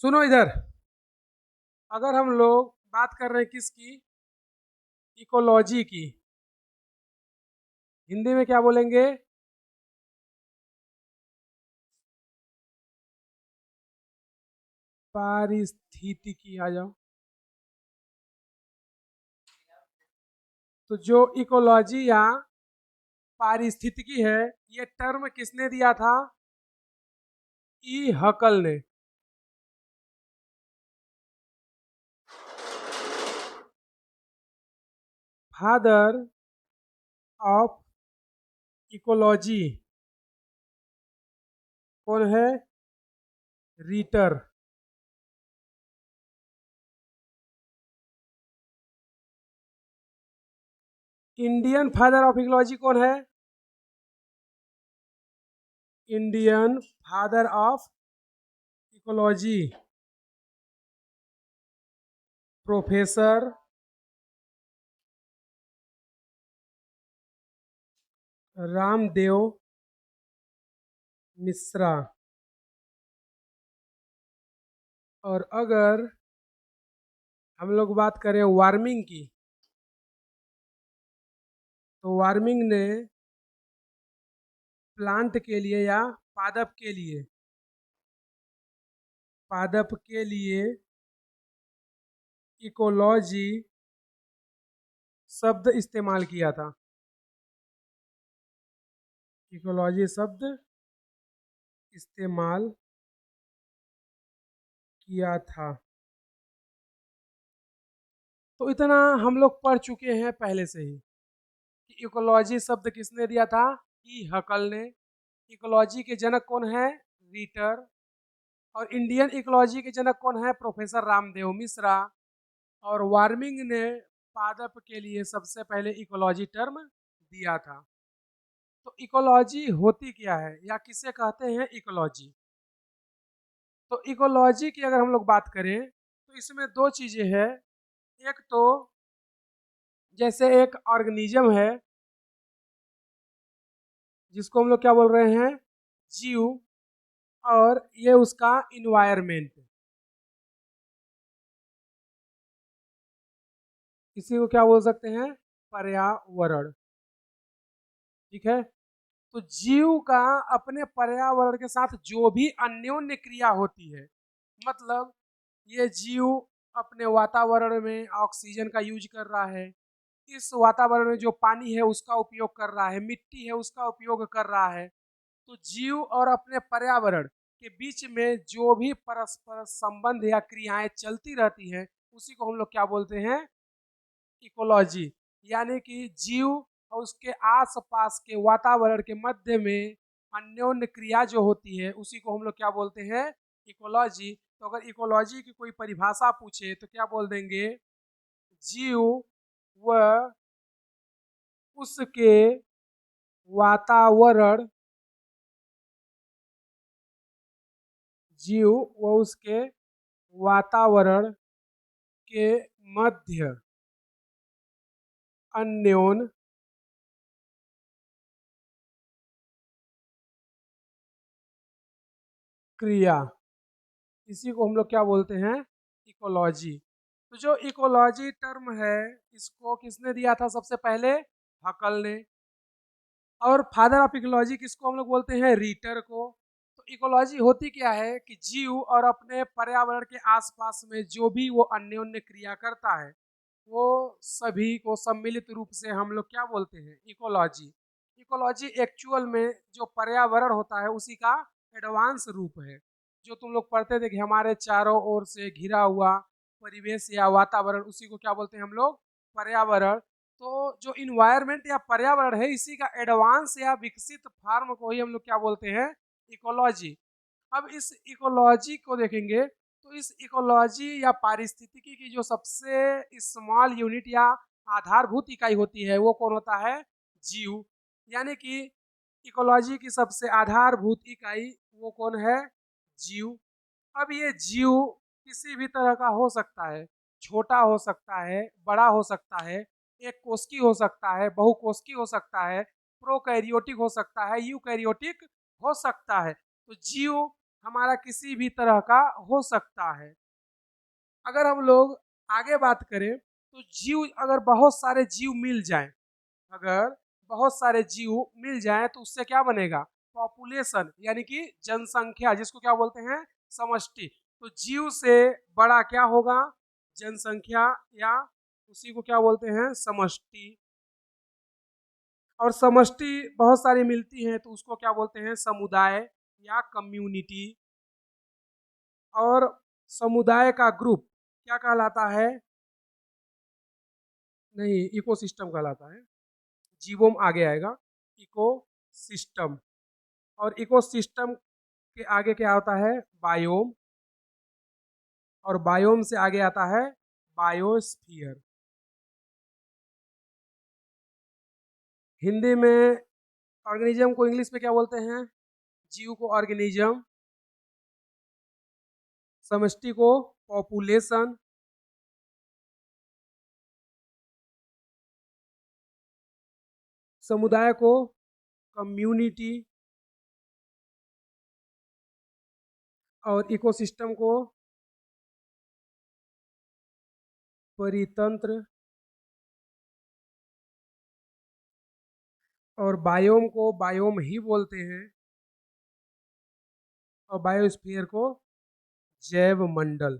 सुनो इधर। अगर हम लोग बात कर रहे हैं किसकी, इकोलॉजी की, हिंदी में क्या बोलेंगे? पारिस्थितिकी। आ जाओ। तो जो इकोलॉजी या पारिस्थितिकी है, ये टर्म किसने दिया था? ई हकल ने। फादर ऑफ इकोलॉजी कौन है? रीटर। इंडियन फादर ऑफ इकोलॉजी कौन है? Indian father of ecology professor Ramdev Mishra. और अगर हम लोग बात करें वार्मिंग की, तो वार्मिंग ने प्लांट के लिए या पादप के लिए, इकोलॉजी शब्द इस्तेमाल किया था। इकोलॉजी शब्द इस्तेमाल किया था। तो इतना हम लोग पढ़ चुके हैं पहले से ही कि इकोलॉजी शब्द किसने दिया था? ई हकल ने। इकोलॉजी के जनक कौन है? रीटर। और इंडियन इकोलॉजी के जनक कौन है? प्रोफेसर रामदेव मिश्रा। और वार्मिंग ने पादप के लिए सबसे पहले इकोलॉजी टर्म दिया था। तो इकोलॉजी होती क्या है या किसे कहते हैं इकोलॉजी? तो इकोलॉजी की अगर हम लोग बात करें तो इसमें दो चीजें हैं। एक तो जैसे एक ऑर्गेनिज्म है जिसको हम लोग क्या बोल रहे हैं? जीव। और ये उसका इन्वायरमेंट, इसी को क्या बोल सकते हैं? पर्यावरण। ठीक है। तो जीव का अपने पर्यावरण के साथ जो भी अन्योन्य क्रिया होती है, मतलब ये जीव अपने वातावरण में ऑक्सीजन का यूज कर रहा है, इस वातावरण में जो पानी है उसका उपयोग कर रहा है, मिट्टी है उसका उपयोग कर रहा है। तो जीव और अपने पर्यावरण के बीच में जो भी परस्पर संबंध या क्रियाएं चलती रहती हैं, उसी को हम लोग क्या बोलते हैं? इकोलॉजी। यानी कि जीव और उसके आसपास के वातावरण के मध्य में अन्योन्य क्रिया जो होती है, उसी को हम लोग क्या बोलते हैं? इकोलॉजी। तो अगर इकोलॉजी की कोई परिभाषा पूछे तो क्या बोल देंगे? जीव व उसके वातावरण, जीव व उसके वातावरण के मध्य अन्योन क्रिया, इसी को हम लोग क्या बोलते हैं? इकोलॉजी। तो जो इकोलॉजी टर्म है, इसको किसने दिया था सबसे पहले? हकल ने। और फादर ऑफ इकोलॉजी किसको हम लोग बोलते हैं? रीटर को। तो इकोलॉजी होती क्या है कि जीव और अपने पर्यावरण के आसपास में जो भी वो अन्योन्य क्रिया करता है, वो सभी को सम्मिलित रूप से हम लोग क्या बोलते हैं? इकोलॉजी। इकोलॉजी एक्चुअल में जो पर्यावरण होता है उसी का एडवांस रूप है। जो तुम लोग पढ़ते थे कि हमारे चारों ओर से घिरा हुआ परिवेश या वातावरण, उसी को क्या बोलते हैं हम लोग? पर्यावरण। तो जो इन्वायरमेंट या पर्यावरण है, इसी का एडवांस या विकसित फॉर्म को ही हम लोग क्या बोलते हैं? इकोलॉजी। अब इस इकोलॉजी को देखेंगे तो इस इकोलॉजी या पारिस्थितिकी की जो सबसे स्मॉल यूनिट या आधारभूत इकाई होती है, वो कौन होता है? जीव। यानी कि इकोलॉजी की सबसे आधारभूत इकाई वो कौन है? जीव। अब ये जीव किसी भी तरह का हो सकता है, छोटा हो सकता है, बड़ा हो सकता है, एक कोशिकी हो सकता है, बहुकोशिकी हो सकता है, प्रोकैरियोटिक हो सकता है, यूकैरियोटिक हो सकता है। तो जीव हमारा किसी भी तरह का हो सकता है। अगर हम लोग आगे बात करें तो जीव, अगर बहुत सारे जीव मिल जाएं, अगर बहुत सारे जीव मिल जाएं तो उससे क्या बनेगा? पॉपुलेशन, यानी कि जनसंख्या, जिसको क्या बोलते हैं? समष्टि। तो जीव से बड़ा क्या होगा? जनसंख्या, या उसी को क्या बोलते हैं? समष्टि। और समष्टि बहुत सारी मिलती हैं तो उसको क्या बोलते हैं? समुदाय या कम्युनिटी। और समुदाय का ग्रुप क्या कहलाता है? नहीं, इकोसिस्टम कहलाता है। जीवोम आगे आएगा, इकोसिस्टम। और इकोसिस्टम के आगे क्या होता है? बायोम। और बायोम से आगे आता है बायोस्फीयर। हिंदी में ऑर्गेनिज्म को इंग्लिश में क्या बोलते हैं? जीव को ऑर्गेनिज्म, समष्टि को पॉपुलेशन, समुदाय को कम्युनिटी, और इकोसिस्टम को परितंत्र, और बायोम को बायोम ही बोलते हैं, और बायोस्फीयर को जैव मंडल।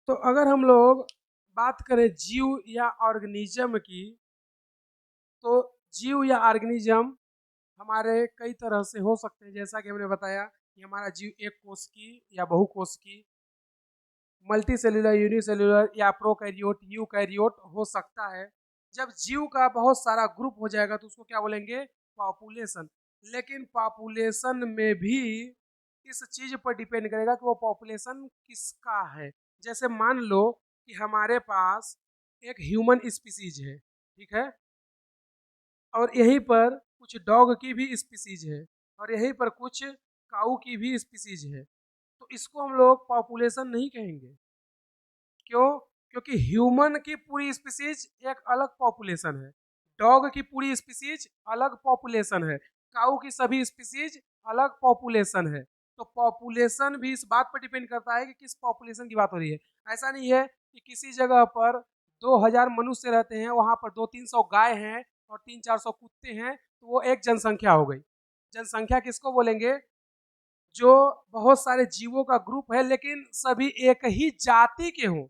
तो अगर हम लोग बात करें जीव या ऑर्गेनिज्म की, तो जीव या ऑर्गेनिज्म हमारे कई तरह से हो सकते हैं। जैसा कि हमने बताया कि हमारा जीव एक कोश की या बहुकोश की, मल्टी सेल्यूलर, यूनिसेल्यूलर या प्रोकैरियोट, यूकैरियोट हो सकता है। जब जीव का बहुत सारा ग्रुप हो जाएगा तो उसको क्या बोलेंगे? पॉपुलेशन। लेकिन पॉपुलेशन में भी इस चीज पर डिपेंड करेगा कि वो पॉपुलेशन किसका है। जैसे मान लो कि हमारे पास एक ह्यूमन स्पीसीज है, ठीक है, और यहीं पर कुछ डॉग की भी स्पीसीज है, और यहीं पर कुछ काऊ की भी स्पीसीज है। तो इसको हम लोग पॉपुलेशन नहीं कहेंगे। क्यों? क्योंकि ह्यूमन की पूरी स्पीसीज एक अलग पॉपुलेशन है, डॉग की पूरी स्पीसीज अलग पॉपुलेशन है, काऊ की सभी स्पीसीज अलग पॉपुलेशन है। तो पॉपुलेशन भी इस बात पर डिपेंड करता है कि किस पॉपुलेशन की बात हो रही है। ऐसा नहीं है कि किसी जगह पर 2000 मनुष्य रहते हैं, वहां पर 200-300 गाय हैं और 300-400 कुत्ते हैं, तो वो एक जनसंख्या हो गई। जनसंख्या किसको बोलेंगे? जो बहुत सारे जीवों का ग्रुप है लेकिन सभी एक ही जाति के हों,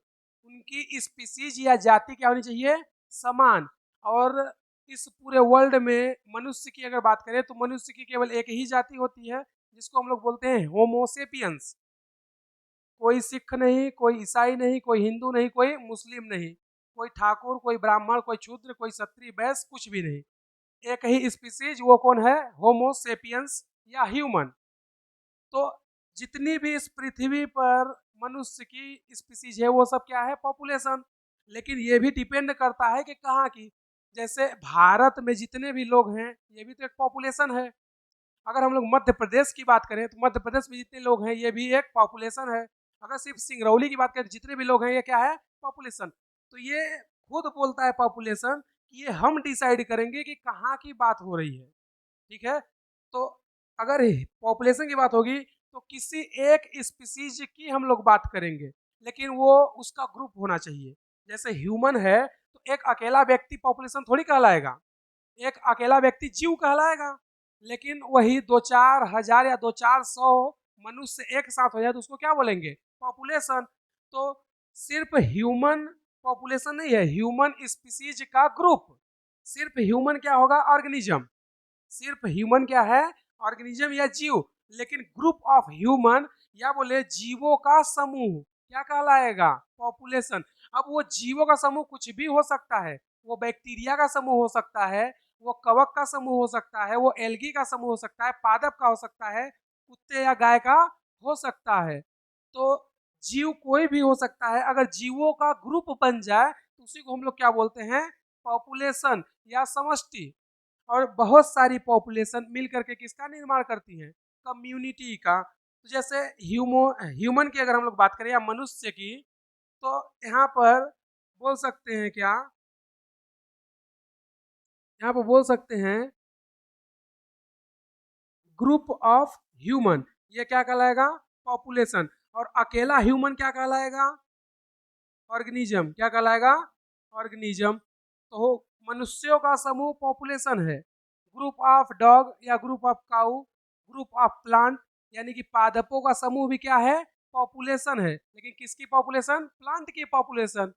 उनकी स्पीसीज या जाति क्या होनी चाहिए? समान। और इस पूरे वर्ल्ड में मनुष्य की अगर बात करें तो मनुष्य की केवल एक ही जाति होती है, जिसको हम लोग बोलते हैं होमोसेपियंस। कोई सिख नहीं, कोई ईसाई नहीं, कोई हिंदू नहीं, कोई मुस्लिम नहीं, कोई ठाकुर, कोई ब्राह्मण, कोई शूद्र, कोई क्षत्रिय, वैश्य, कुछ भी नहीं। एक ही स्पीसीज, वो कौन है? होमोसेपियंस या ह्यूमन। तो जितनी भी इस पृथ्वी पर मनुष्य की स्पीसीज है वो सब क्या है? पॉपुलेशन। लेकिन ये भी डिपेंड करता है कि कहाँ की। जैसे भारत में जितने भी लोग हैं ये भी तो एक पॉपुलेशन है। अगर हम लोग मध्य प्रदेश की बात करें तो मध्य प्रदेश में जितने लोग हैं ये भी एक पॉपुलेशन है। अगर सिर्फ सिंगरौली की बात करें तो जितने भी लोग हैं ये क्या है? पॉपुलेशन। तो ये खुद बोलता है पॉपुलेशन कि ये हम डिसाइड करेंगे कि कहाँ की बात हो रही है, ठीक है। तो अगर पॉपुलेशन की बात होगी तो किसी एक स्पीसीज की हम लोग बात करेंगे, लेकिन वो उसका ग्रुप होना चाहिए। जैसे ह्यूमन है तो एक अकेला व्यक्ति पॉपुलेशन थोड़ी कहलाएगा, एक अकेला व्यक्ति जीव कहलाएगा। लेकिन वही 2-4 हजार या 2-400 मनुष्य एक साथ हो जाए तो उसको क्या बोलेंगे? पॉपुलेशन। तो सिर्फ ह्यूमन पॉपुलेशन नहीं है, ह्यूमन स्पीसीज का ग्रुप। सिर्फ ह्यूमन क्या होगा? ऑर्गेनिज्म। सिर्फ ह्यूमन क्या है? ऑर्गेनिज्म या जीव। लेकिन ग्रुप ऑफ ह्यूमन या बोले जीवों का समूह क्या कहलाएगा? पॉपुलेशन। अब वो जीवों का समूह कुछ भी हो सकता है, वो बैक्टीरिया का समूह हो सकता है, वो कवक का समूह हो सकता है, वो एल्गी का समूह हो सकता है, पादप का हो सकता है, कुत्ते या गाय का हो सकता है। तो जीव कोई भी हो सकता है। अगर जीवों का ग्रुप बन जाए तो उसी को हम लोग क्या बोलते हैं? पॉपुलेशन या समष्टि। और बहुत सारी पॉपुलेशन मिल करके किसका निर्माण करती है? कम्युनिटी का। तो जैसे ह्यूमन की अगर हम लोग बात करें या मनुष्य की, तो यहाँ पर बोल सकते हैं क्या? यहाँ पर बोल सकते हैं ग्रुप ऑफ ह्यूमन, ये क्या कहलाएगा? पॉपुलेशन। और अकेला ह्यूमन क्या कहलाएगा? ऑर्गेनिज्म। क्या कहलाएगा? ऑर्गेनिज्म। तो मनुष्यों का समूह पॉपुलेशन है। ग्रुप ऑफ डॉग या group of cow, group of plant यानी कि पादपों का समूह भी क्या है? पॉपुलेशन है। लेकिन किसकी पॉपुलेशन? प्लांट की पॉपुलेशन।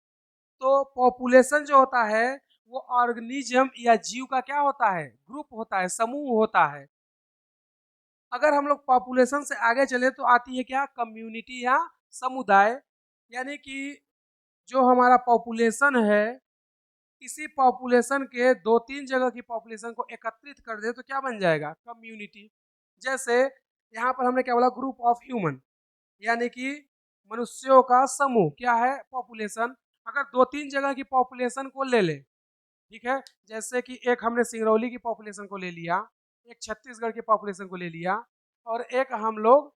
तो पॉपुलेशन जो होता है वो ऑर्गेनिज्म या जीव का क्या होता है? ग्रुप होता है, समूह होता है। अगर हम लोग पॉपुलेशन से आगे चले तो आती है क्या? कम्युनिटी या समुदाय। यानी कि जो हमारा पॉपुलेशन है, इसी पॉपुलेशन के दो तीन जगह की पॉपुलेशन को एकत्रित कर दे तो क्या बन जाएगा? कम्युनिटी। जैसे यहाँ पर हमने क्या बोला? ग्रुप ऑफ ह्यूमन, यानी कि मनुष्यों का समूह क्या है? पॉपुलेशन। अगर दो तीन जगह की पॉपुलेशन को ले ले, ठीक है, जैसे कि एक हमने सिंगरौली की पॉपुलेशन को ले लिया, एक छत्तीसगढ़ की पॉपुलेशन को ले लिया, और एक हम लोग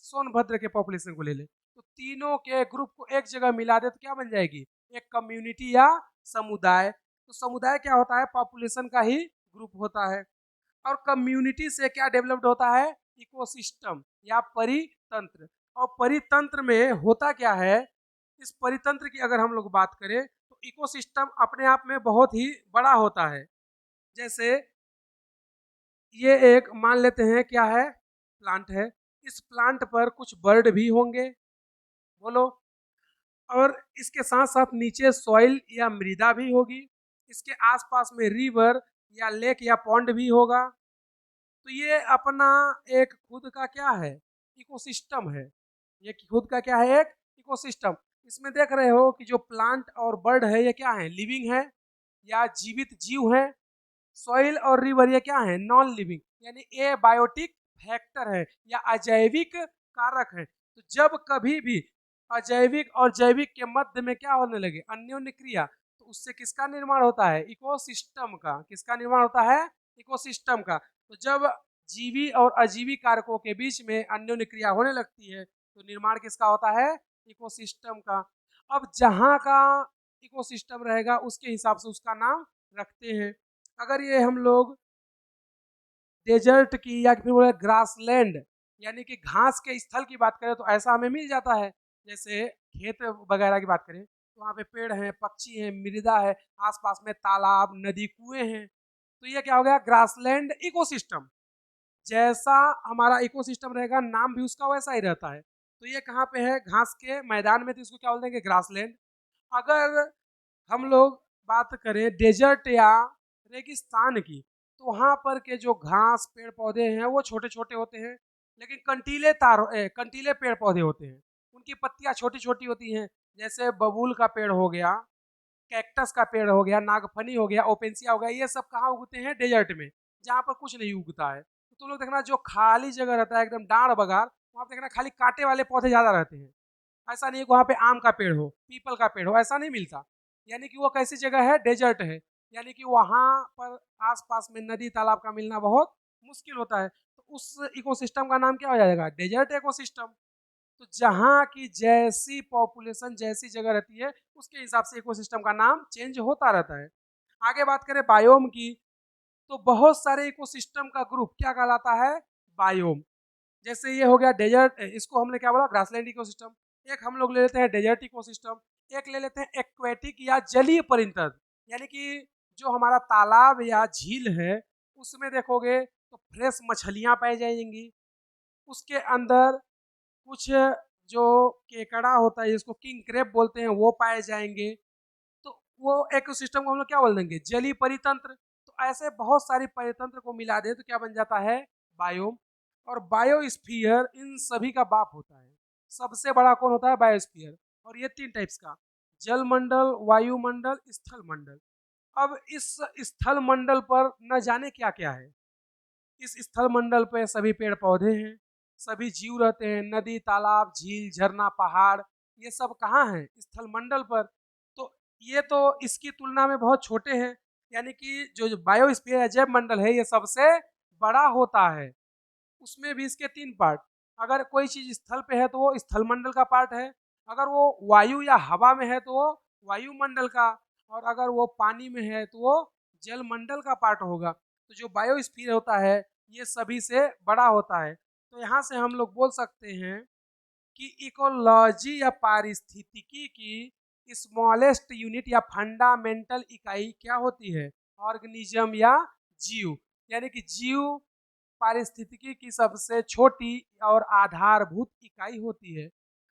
सोनभद्र के पॉपुलेशन को ले ले, तो तीनों के ग्रुप को एक जगह मिला दे तो क्या बन जाएगी? एक कम्युनिटी या समुदाय। तो समुदाय क्या होता है? पॉपुलेशन का ही ग्रुप होता है। और कम्युनिटी से क्या डेवलप्ड होता है? इकोसिस्टम या परितंत्र। और परितंत्र में होता क्या है? इस परितंत्र की अगर हम लोग बात करें तो इकोसिस्टम अपने आप में बहुत ही बड़ा होता है। जैसे ये एक मान लेते हैं क्या है? प्लांट है। इस प्लांट पर कुछ बर्ड भी होंगे, बोलो, और इसके साथ साथ नीचे सॉइल या मृदा भी होगी। इसके आसपास में रिवर या लेक या पॉन्ड भी होगा। तो ये अपना एक खुद का क्या है? इकोसिस्टम है। ये खुद का क्या है? एक इकोसिस्टम। इसमें देख रहे हो कि जो प्लांट और बर्ड है ये क्या है? लिविंग है या जीवित जीव है। सॉइल और रिवर ये क्या है? नॉन लिविंग, यानी ए बायोटिक फैक्टर है या अजैविक कारक है। तो जब कभी भी अजैविक और जैविक के मध्य में क्या होने लगे? अन्योन्य क्रिया, तो उससे किसका निर्माण होता है? इकोसिस्टम का। किसका निर्माण होता है? इकोसिस्टम का। तो जब जीवी और अजीवी कारकों के बीच में अन्योन्य क्रिया होने लगती है तो निर्माण किसका होता है? इकोसिस्टम का। अब जहाँ का इकोसिस्टम रहेगा उसके हिसाब से उसका नाम रखते हैं। अगर ये हम लोग डेजर्ट की या फिर बोले ग्रासलैंड यानी कि घास के स्थल की बात करें तो ऐसा हमें मिल जाता है। जैसे खेत वगैरह की बात करें तो वहाँ पे पेड़ हैं, पक्षी हैं, मृदा है, आसपास में तालाब, नदी, कुएं हैं। तो ये क्या हो गया? Grassland ecosystem. जैसा हमारा इकोसिस्टम रहेगा नाम भी उसका वैसा ही रहता है। तो ये कहाँ पे है? घास के मैदान में, तो इसको क्या बोल देंगे? ग्रासलैंड। अगर हम लोग बात करें डेजर्ट या रेगिस्तान की तो वहाँ पर के जो घास पेड़ पौधे हैं वो छोटे छोटे होते हैं, लेकिन कंटीले पेड़ पौधे होते हैं। उनकी पत्तियाँ छोटी छोटी होती हैं। जैसे बबूल का पेड़ हो गया, कैक्टस का पेड़ हो गया, नागफनी हो गया, ओपेंसिया हो गया, ये सब कहाँ उगते हैं? डेजर्ट में, जहाँ पर कुछ नहीं उगता है। तो तुम लोग देखना जो खाली जगह रहता है एकदम डाँड़ बगार, वहाँ पे देखना खाली कांटे वाले पौधे ज़्यादा रहते हैं। ऐसा नहीं है कि वहाँ पे आम का पेड़ हो, पीपल का पेड़ हो, ऐसा नहीं मिलता। यानी कि वो कैसी जगह है? डेजर्ट है। यानी कि वहाँ पर आसपास में नदी तालाब का मिलना बहुत मुश्किल होता है। तो उस इकोसिस्टम का नाम क्या हो जाएगा? Desert ecosystem. तो जहाँ की जैसी पॉपुलेशन जैसी जगह रहती है उसके हिसाब से इकोसिस्टम का नाम चेंज होता रहता है। आगे बात करें बायोम की तो बहुत सारे इकोसिस्टम का ग्रुप क्या कहलाता है? बायोम। जैसे ये हो गया डेजर्ट, इसको हमने क्या बोला? Grassland ecosystem. एक हम लोग ले लेते हैं डेजर्ट इकोसिस्टम, एक ले लेते हैं एक्वेटिक या जलीय परितंत्र, यानी कि जो हमारा तालाब या झील है उसमें देखोगे तो फ्रेश मछलियाँ पाई जाएंगी। उसके अंदर कुछ जो केकड़ा होता है जिसको किंग क्रेब बोलते हैं वो पाए जाएंगे। तो वो इकोसिस्टम को हम लोग क्या बोल देंगे? जलीय परितंत्र। तो ऐसे बहुत सारी परितंत्र को मिला दे तो क्या बन जाता है? बायोम। और बायोस्फीयर इन सभी का बाप होता है। सबसे बड़ा कौन होता है? बायोस्फीयर। और ये तीन टाइप्स का, जल मंडल, वायुमंडल, स्थल मंडल। अब इस स्थल मंडल पर न जाने क्या क्या है। इस स्थल मंडल पे सभी पेड़ पौधे हैं, सभी जीव रहते हैं, नदी तालाब झील झरना पहाड़, ये सब कहाँ हैं? स्थल मंडल पर। तो ये तो इसकी तुलना में बहुत छोटे हैं। यानी कि जो बायोस्फीयर है, जैव मंडल है, ये सबसे बड़ा होता है। उसमें भी इसके तीन पार्ट। अगर कोई चीज स्थल पे है तो वो स्थल मंडल का पार्ट है, अगर वो वायु या हवा में है तो वो वायुमंडल का, और अगर वो पानी में है तो वो जल मंडल का पार्ट होगा। तो जो बायोस्फीयर होता है ये सभी से बड़ा होता है। तो यहाँ से हम लोग बोल सकते हैं कि इकोलॉजी या पारिस्थितिकी की स्मॉलेस्ट यूनिट या फंडामेंटल इकाई क्या होती है? ऑर्गेनिज्म या जीव। यानी कि जीव पारिस्थितिकी की सबसे छोटी और आधारभूत इकाई होती है।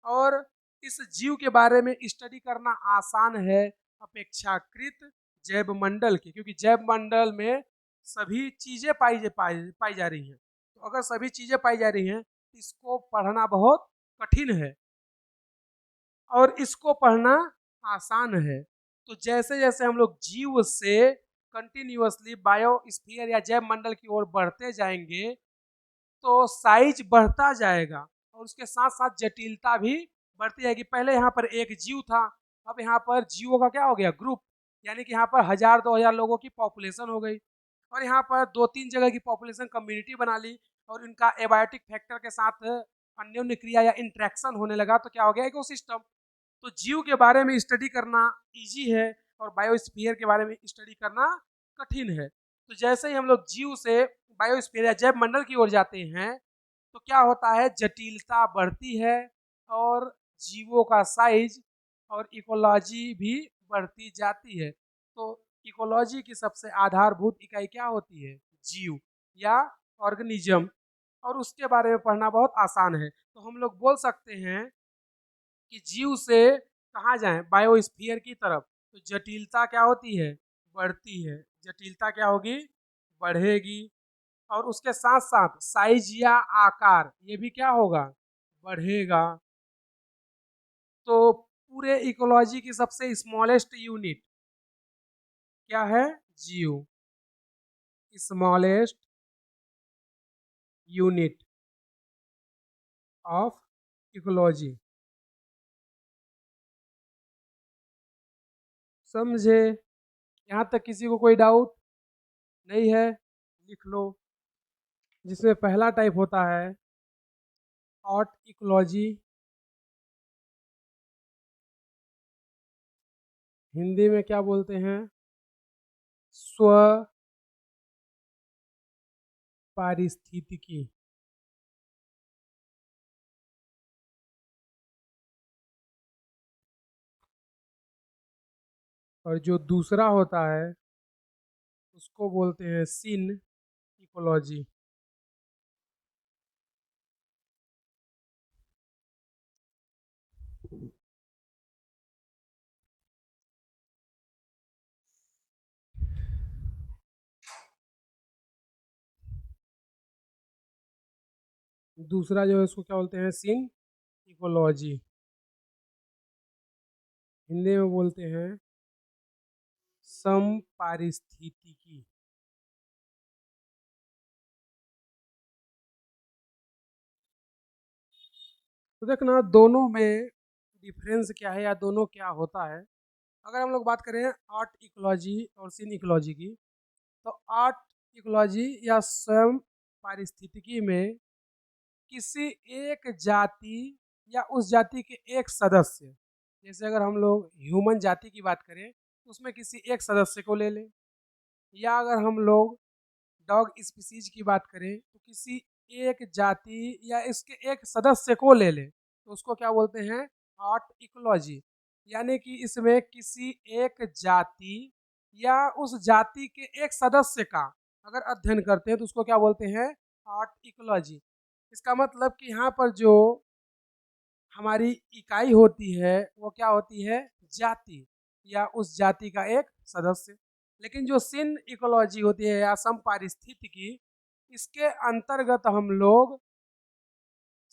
और इस जीव के बारे में स्टडी करना आसान है अपेक्षाकृत जैव मंडल की, क्योंकि जैव मंडल में सभी चीजें पाई जा रही हैं। तो अगर सभी चीजें पाई जा रही हैं तो इसको पढ़ना बहुत कठिन है और इसको पढ़ना आसान है। तो जैसे जैसे हम लोग जीव से कंटिन्यूअसली बायोस्फीयर या जैव मंडल की ओर बढ़ते जाएंगे तो साइज बढ़ता जाएगा और उसके साथ साथ जटिलता भी बढ़ती जाएगी। पहले यहाँ पर एक जीव था, अब यहाँ पर जीवों का क्या हो गया? ग्रुप। यानी कि यहाँ पर 1000-2000 लोगों की पॉपुलेशन हो गई और यहाँ पर 2-3 जगह की पॉपुलेशन कम्युनिटी बना ली और इनका एबायोटिक फैक्टर के साथ अन्योन्य क्रिया या इंट्रैक्शन होने लगा, तो क्या हो गया? इकोसिस्टम। तो जीव के बारे में स्टडी करना इजी है और बायोस्फीयर के बारे में स्टडी करना कठिन है। तो जैसे ही हम लोग जीव से बायोस्फीयर या जैव मंडल की ओर जाते हैं तो क्या होता है? जटिलता बढ़ती है और जीवों का साइज और इकोलॉजी भी बढ़ती जाती है। तो इकोलॉजी की सबसे आधारभूत इकाई क्या होती है? जीव या ऑर्गेनिज्म। और उसके बारे में पढ़ना बहुत आसान है। तो हम लोग बोल सकते हैं कि जीव से कहाँ जाएं? बायोस्फीयर की तरफ। तो जटिलता क्या होती है? बढ़ती है। जटिलता क्या होगी? बढ़ेगी। और उसके साथ साथ साइज या आकार ये भी क्या होगा? बढ़ेगा। तो पूरे इकोलॉजी की सबसे स्मॉलेस्ट यूनिट क्या है? जीव। Smallest unit of ecology. समझे? यहाँ तक किसी को कोई डाउट नहीं है? लिख लो। जिसमें पहला टाइप होता है ऑट इकोलॉजी, हिंदी में क्या बोलते हैं? स्व पारिस्थितिकी। और जो दूसरा होता है उसको बोलते हैं सिन इकोलॉजी। दूसरा जो है उसको क्या बोलते हैं? सिन इकोलॉजी। हिंदी में बोलते हैं सम पारिस्थितिकी। तो देखना दोनों में डिफरेंस क्या है या दोनों क्या होता है। अगर हम लोग बात करें आर्ट इकोलॉजी और सिन इकोलॉजी की, तो आर्ट इकोलॉजी या स्वयं पारिस्थितिकी में किसी एक जाति या उस जाति के एक सदस्य, जैसे अगर हम लोग ह्यूमन जाति की बात करें तो उसमें किसी एक सदस्य को ले लें, या अगर हम लोग डॉग स्पीसीज की बात करें तो किसी एक जाति या इसके एक सदस्य को ले लें, तो उसको क्या बोलते हैं? Art ecology. यानी कि इसमें किसी एक जाति या उस जाति के एक सदस्य का अगर अध्ययन करते हैं तो उसको क्या बोलते हैं? Art ecology. इसका मतलब कि यहाँ पर जो हमारी इकाई होती है वो क्या होती है? जाति या उस जाति का एक सदस्य। लेकिन जो सिन इकोलॉजी होती है या सम पारिस्थितिकी, इसके अंतर्गत हम लोग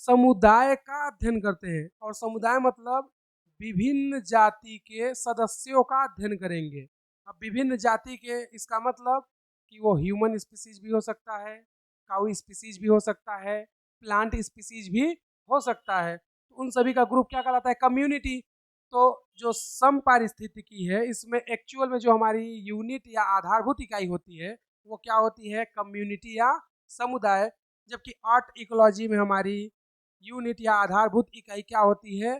समुदाय का अध्ययन करते हैं। और समुदाय मतलब विभिन्न जाति के सदस्यों का अध्ययन करेंगे। अब विभिन्न जाति के इसका मतलब कि वो ह्यूमन स्पीसीज भी हो सकता है, काऊ स्पीसीज भी हो सकता है, प्लांट स्पीसीज भी हो सकता है। तो उन सभी का ग्रुप क्या कहलाता है? कम्युनिटी। तो जो सम पारिस्थितिकी है इसमें एक्चुअल में जो हमारी यूनिट या आधारभूत इकाई होती है वो क्या होती है? कम्युनिटी या समुदाय। जबकि आर्ट इकोलॉजी में हमारी यूनिट या आधारभूत इकाई क्या होती है?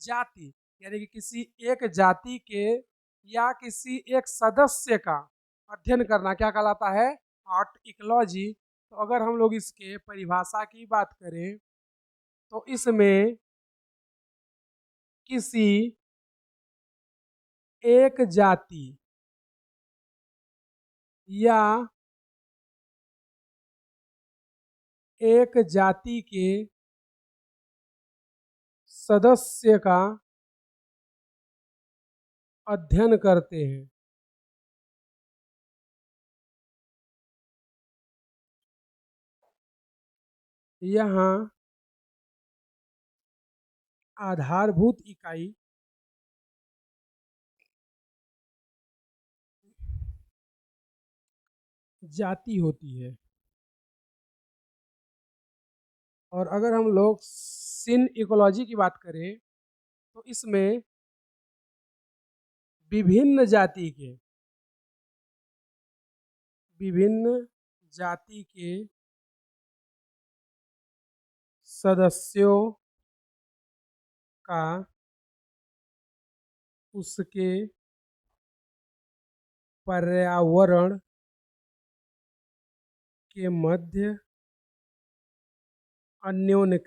जाति। यानी कि किसी एक जाति के या किसी एक सदस्य का अध्ययन करना क्या कहलाता है? Art ecology. तो अगर हम लोग इसके परिभाषा की बात करें तो इसमें किसी एक जाति या एक जाति के सदस्य का अध्ययन करते हैं। यहाँ आधारभूत इकाई जाति होती है। और अगर हम लोग सिन इकोलॉजी की बात करें तो इसमें विभिन्न जाति के सदस्यों का उसके पर्यावरण के मध्य अन्योन्य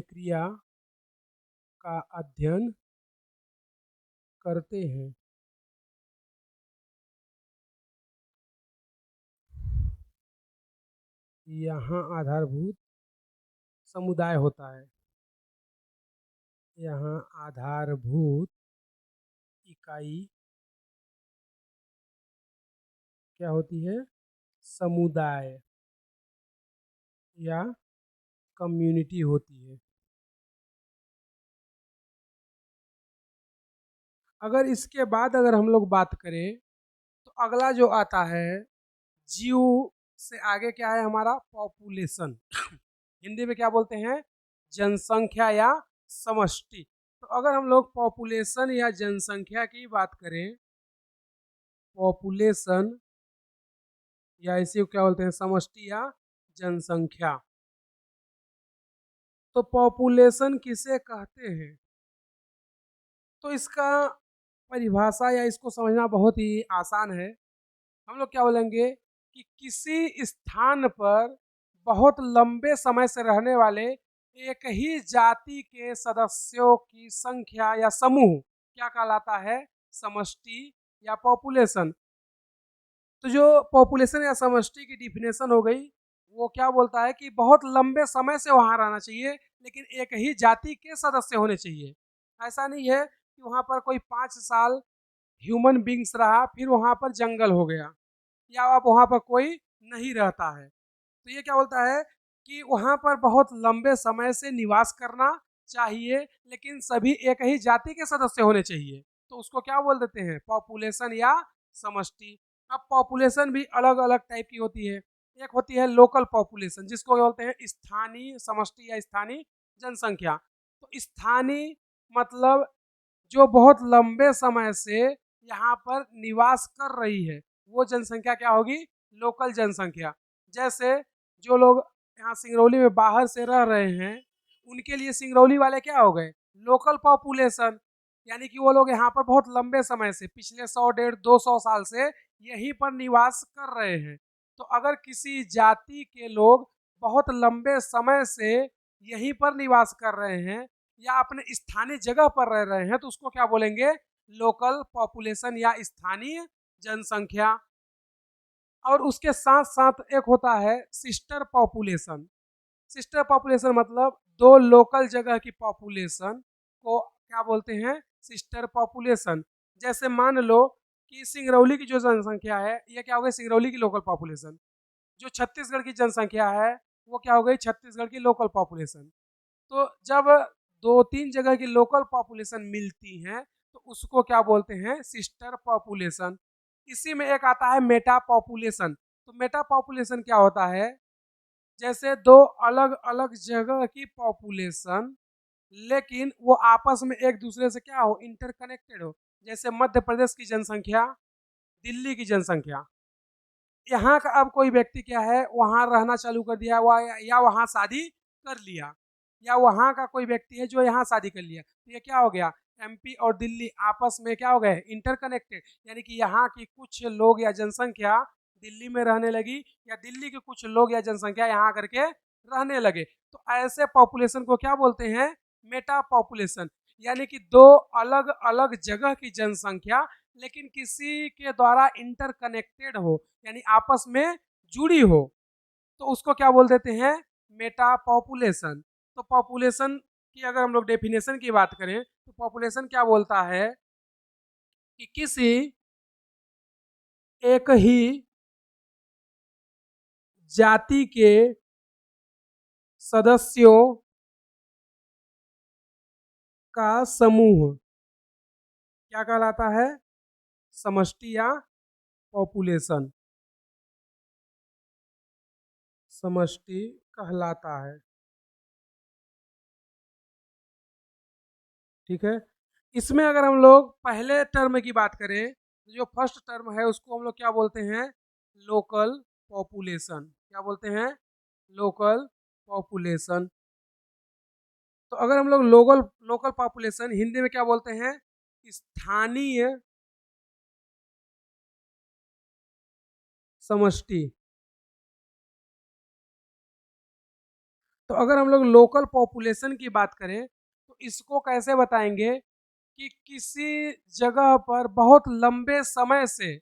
क्रिया का अध्ययन करते हैं। यहाँ आधारभूत समुदाय होता है। यहाँ आधारभूत इकाई क्या होती है? समुदाय या कम्युनिटी होती है। अगर इसके बाद अगर हम लोग बात करें तो अगला जो आता है जीव से आगे क्या है हमारा? पॉपुलेशन। हिंदी में क्या बोलते हैं? जनसंख्या या समष्टि। तो अगर हम लोग पॉपुलेशन या जनसंख्या की बात करें, पॉपुलेशन या इसी को क्या बोलते हैं? समष्टि या जनसंख्या। तो पॉपुलेशन किसे कहते हैं? तो इसका परिभाषा या इसको समझना बहुत ही आसान है। हम लोग क्या बोलेंगे कि किसी स्थान पर बहुत लंबे समय से रहने वाले एक ही जाति के सदस्यों की संख्या या समूह क्या कहलाता है? समष्टि या पॉपुलेशन। तो जो पॉपुलेशन या समष्टि की डिफिनेशन हो गई, वो क्या बोलता है कि बहुत लंबे समय से वहाँ रहना चाहिए, लेकिन एक ही जाति के सदस्य होने चाहिए। ऐसा नहीं है कि वहाँ पर कोई 5 साल ह्यूमन बींग्स रहा फिर वहाँ पर जंगल हो गया या अब वहाँ पर कोई नहीं रहता है। तो ये क्या बोलता है कि वहाँ पर बहुत लंबे समय से निवास करना चाहिए, लेकिन सभी एक ही जाति के सदस्य होने चाहिए। तो उसको क्या बोल देते हैं? पॉपुलेशन या समष्टि। अब पॉपुलेशन भी अलग अलग टाइप की होती है। एक होती है लोकल पॉपुलेशन, जिसको बोलते हैं स्थानीय समष्टि या स्थानीय जनसंख्या। तो स्थानीय मतलब जो बहुत लंबे समय से यहाँ पर निवास कर रही है, वो जनसंख्या क्या होगी? लोकल जनसंख्या। जैसे जो लोग यहाँ सिंगरौली में बाहर से रह रहे हैं, उनके लिए सिंगरौली वाले क्या हो गए? Local population. यानी कि वो लोग यहाँ पर बहुत लंबे समय से पिछले 100, 150, 200 साल से यहीं पर निवास कर रहे हैं। तो अगर किसी जाति के लोग बहुत लंबे समय से यहीं पर निवास कर रहे हैं या अपने स्थानीय जगह पर रह रहे हैं, तो उसको क्या बोलेंगे? लोकल पॉपुलेशन या स्थानीय जनसंख्या। और उसके साथ साथ एक होता है सिस्टर पॉपुलेशन। सिस्टर पॉपुलेशन मतलब दो लोकल जगह की पॉपुलेशन को क्या बोलते हैं? Sister population. जैसे मान लो कि सिंगरौली की जो जनसंख्या है, ये क्या हो गई? सिंगरौली की लोकल पॉपुलेशन। जो छत्तीसगढ़ की जनसंख्या है, वो क्या हो गई? छत्तीसगढ़ की लोकल पॉपुलेशन। तो जब 2-3 जगह की लोकल पॉपुलेशन मिलती हैं, तो उसको क्या बोलते हैं? Sister population. इसी में एक आता है मेटा पॉपुलेशन। तो मेटा पॉपुलेशन क्या होता है? जैसे दो अलग अलग जगह की पॉपुलेशन, लेकिन वो आपस में एक दूसरे से क्या हो? इंटरकनेक्टेड हो। जैसे मध्य प्रदेश की जनसंख्या, दिल्ली की जनसंख्या। यहाँ का अब कोई व्यक्ति क्या है? वहाँ रहना चालू कर दिया या वहाँ शादी कर लिया, या वहाँ का कोई व्यक्ति है जो यहाँ शादी कर लिया। तो ये क्या हो गया? एमपी और दिल्ली आपस में क्या हो गए, इंटरकनेक्टेड, यानी कि यहाँ की कुछ लोग या जनसंख्या दिल्ली में रहने लगी, या दिल्ली के कुछ लोग या जनसंख्या यहाँ करके रहने लगे। तो ऐसे पॉपुलेशन को क्या बोलते हैं, मेटा पॉपुलेशन, यानी कि दो अलग अलग जगह की जनसंख्या लेकिन किसी के द्वारा इंटरकनेक्टेड हो, यानी आपस में जुड़ी हो, तो उसको क्या बोल देते हैं, मेटा पॉपुलेशन। तो पॉपुलेशन की अगर हम लोग डेफिनेशन की बात करें तो पॉपुलेशन क्या बोलता है कि किसी एक ही जाति के सदस्यों का समूह क्या कहलाता है, समष्टि या पॉपुलेशन, समष्टि कहलाता है। ठीक है, इसमें अगर हम लोग पहले टर्म की बात करें तो जो फर्स्ट टर्म है उसको हम लोग क्या बोलते हैं, लोकल पॉपुलेशन। क्या बोलते हैं, लोकल पॉपुलेशन। तो अगर हम लोग लोकल लोकल पॉपुलेशन हिंदी में क्या बोलते हैं, स्थानीय समष्टि। तो अगर हम लोग लोकल पॉपुलेशन की बात करें तो इसको कैसे बताएंगे कि किसी जगह पर बहुत लंबे समय से